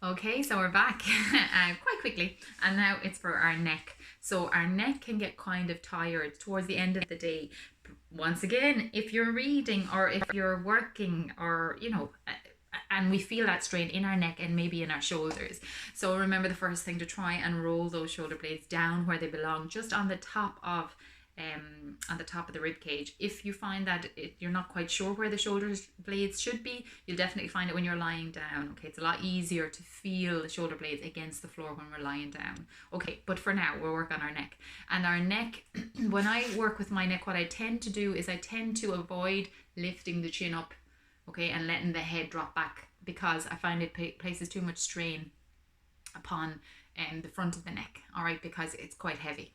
Okay, so we're back quite quickly, and now it's for our neck. So our neck can get kind of tired towards the end of the day. Once again, if you're reading or if you're working, or and we feel that strain in our neck and maybe in our shoulders. So remember, the first thing, to try and roll those shoulder blades down where they belong, just on the top of the rib cage. If you find that you're not quite sure where the shoulder blades should be, you'll definitely find it when you're lying down. Okay, it's a lot easier to feel the shoulder blades against the floor when we're lying down. Okay, but for now we'll work on our neck. And our neck, when I work with my neck, what I tend to do is I tend to avoid lifting the chin up, okay, and letting the head drop back, because I find it places too much strain upon the front of the neck, all right, because it's quite heavy.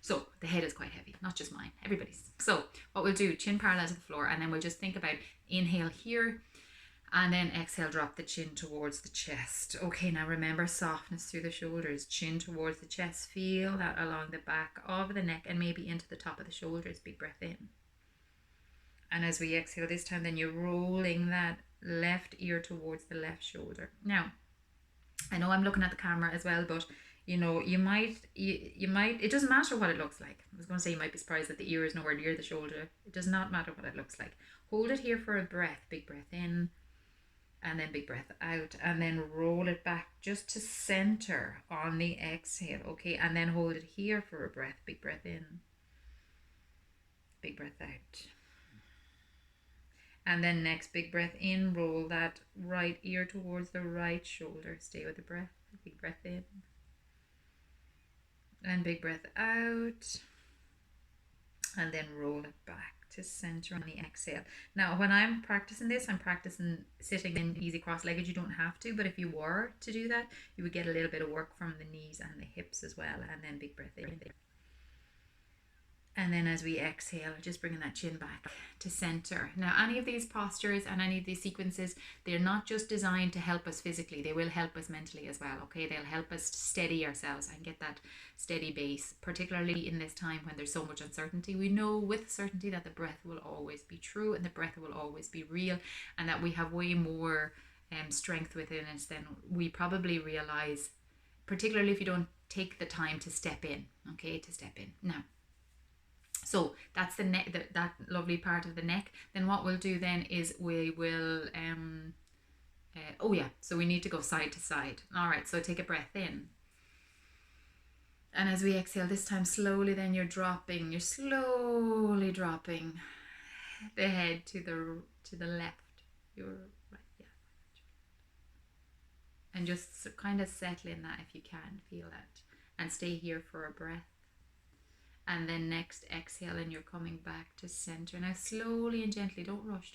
So the head is quite heavy, not just mine, everybody's. So what we'll do, chin parallel to the floor, and then we'll just think about inhale here, and then exhale, drop the chin towards the chest. Okay, now remember, softness through the shoulders, chin towards the chest. Feel that along the back of the neck and maybe into the top of the shoulders. Big breath in. And as we exhale this time, then you're rolling that left ear towards the left shoulder. Now, I know I'm looking at the camera as well, but you might, it doesn't matter what it looks like. I was going to say, you might be surprised that the ear is nowhere near the shoulder. It does not matter what it looks like. Hold it here for a breath. Big breath in, and then big breath out, and then roll it back just to center on the exhale. Okay, and then hold it here for a breath. Big breath in, big breath out. And then next, big breath in, roll that right ear towards the right shoulder. Stay with the breath. Big breath in, and big breath out, and then roll it back to center on the exhale. Now, when I'm practicing this, I'm practicing sitting in easy cross-legged. You don't have to, but if you were to do that, you would get a little bit of work from the knees and the hips as well. And then big breath in. And then as we exhale, just bringing that chin back to center. Now, any of these postures and any of these sequences, they're not just designed to help us physically, they will help us mentally as well, okay? They'll help us to steady ourselves and get that steady base, particularly in this time when there's so much uncertainty. We know with certainty that the breath will always be true and the breath will always be real, and that we have way more strength within us than we probably realize, particularly if you don't take the time to step in, okay? To step in. Now, so that's the neck, that lovely part of the neck. Then what we'll do then is we will, so we need to go side to side. All right, so take a breath in. And as we exhale this time, slowly then you're slowly dropping the head to the left. Your right, yeah. And just kind of settle in that if you can, feel that. And stay here for a breath. And then next, exhale, and you're coming back to center. Now, slowly and gently, don't rush.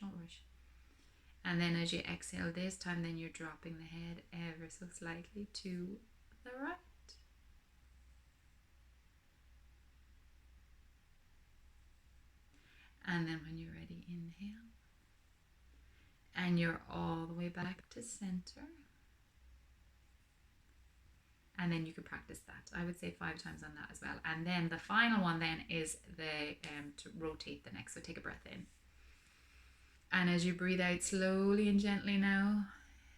And then as you exhale this time, then you're dropping the head ever so slightly to the right. And then when you're ready, inhale. And you're all the way back to center. And then you could practice that. I would say 5 times on that as well. And then the final one then is to rotate the neck. So take a breath in. And as you breathe out slowly and gently now,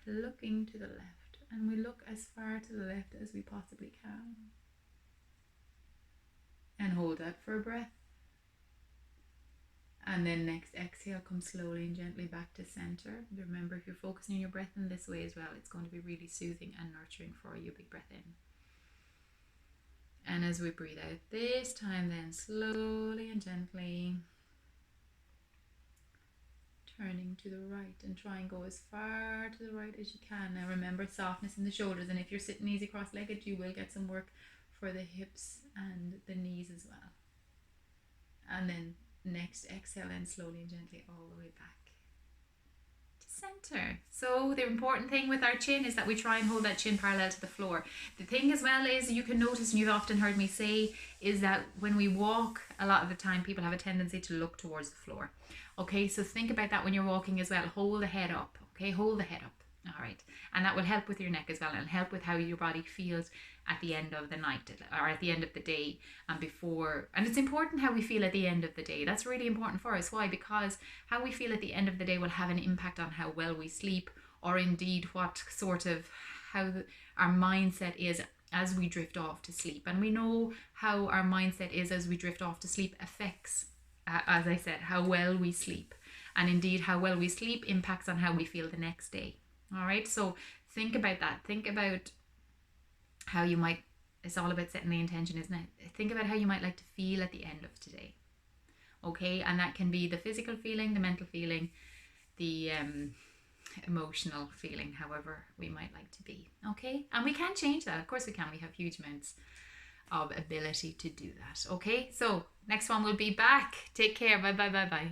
looking to the left. And we look as far to the left as we possibly can. And hold that for a breath. And then next exhale, come slowly and gently back to center. Remember, if you're focusing on your breath in this way as well, it's going to be really soothing and nurturing for you. Big breath in. And as we breathe out this time, then slowly and gently turning to the right, and try and go as far to the right as you can. Now remember, softness in the shoulders, and if you're sitting easy cross-legged, you will get some work for the hips and the knees as well. And then next, exhale and slowly and gently all the way back to center. So the important thing with our chin is that we try and hold that chin parallel to the floor. The thing as well is, you can notice, and you've often heard me say, is that when we walk, a lot of the time people have a tendency to look towards the floor. Okay, so think about that when you're walking as well. Hold the head up, okay? Hold the head up. All right, and that will help with your neck as well, and help with how your body feels at the end of the night, or at the end of the day, and before. And it's important how we feel at the end of the day. That's really important for us. Why? Because how we feel at the end of the day will have an impact on how well we sleep, or indeed what sort of how our mindset is as we drift off to sleep. And we know how our mindset is as we drift off to sleep affects, as I said, how well we sleep. And indeed, how well we sleep impacts on how we feel the next day. All right, so think about that. Think about how you might, it's all about setting the intention, isn't it? Think about how you might like to feel at the end of today. Okay, and that can be the physical feeling, the mental feeling, the emotional feeling, however we might like to be. Okay, and we can change that. Of course we can. We have huge amounts of ability to do that. Okay, so next one will be back. Take care. Bye bye bye bye.